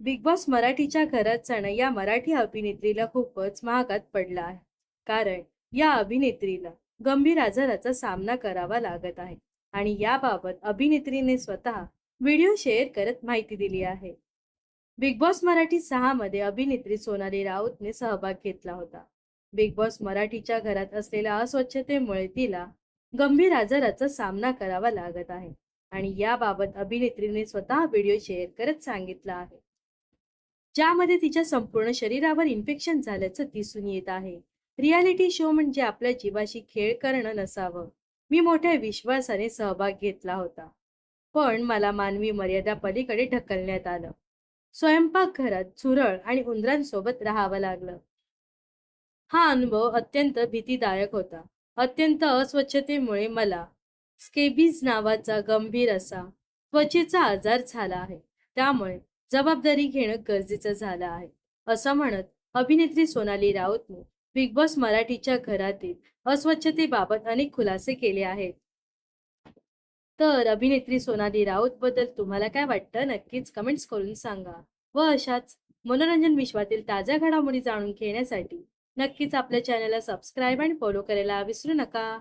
Big boss मराठीच्या घरात जाणं या मराठी अभिनेत्रीला खूपच महागात पडलं आहे. कारण या अभिनेत्रीला गंभीर आजाराचा सामना करावा लागत आहे आणि याबाबत अभिनेत्रीने स्वतः व्हिडिओ शेअर करत माहिती दिली आहे. बिग बॉस मराठी 6 मध्ये अभिनेत्री सोनाली राऊतने सहभाग घेतला होता. बिग बॉस मराठीच्या घरात असलेल्या अस्वच्छतेमुळे तिला गंभीर आजाराचा सामना करावा लागत आहे आणि याबाबत अभिनेत्रीने स्वतः व्हिडिओ शेअर करत सांगितलं आहे. ज्यामध्ये तिच्या संपूर्ण शरीरावर इन्फेक्शन झाल्याचं दिसून येत आहे. रियालिटी शो म्हणजे आपल्या जीवाशी खेळ करणं नसावं. मी मोठ्या विश्वासाने सहभाग घेतला होता. पण मला मानवी मर्यादा पलीकडे ढकलण्यात आलं. स्वयंपाकघरात झुरळ आणि उंदरांसोबत राहावं लागलं. हा अनुभव अत्यंत भीतीदायक होता. अत्यंत अस्वच्छतेमुळे मला स्केबीज नावाचा गंभीर असा त्वचेचा आजार झाला आहे. त्यामुळे जबाबदारी घेणं गरजेचं झालं आहे, असं म्हणत अभिनेत्री सोनाली राऊतने बिग बॉस मराठीच्या घरातील अस्वच्छतेबाबत अनेक खुलासे केले आहेत. तर अभिनेत्री सोनाली राऊत बद्दल तुम्हाला काय वाटतं नक्कीच कमेंट्स करून सांगा. व अशाच मनोरंजन विश्वातील ताज्या घडामोडी जाणून घेण्यासाठी नक्कीच आपल्या चॅनलला सबस्क्राईब आणि फॉलो करायला विसरू नका.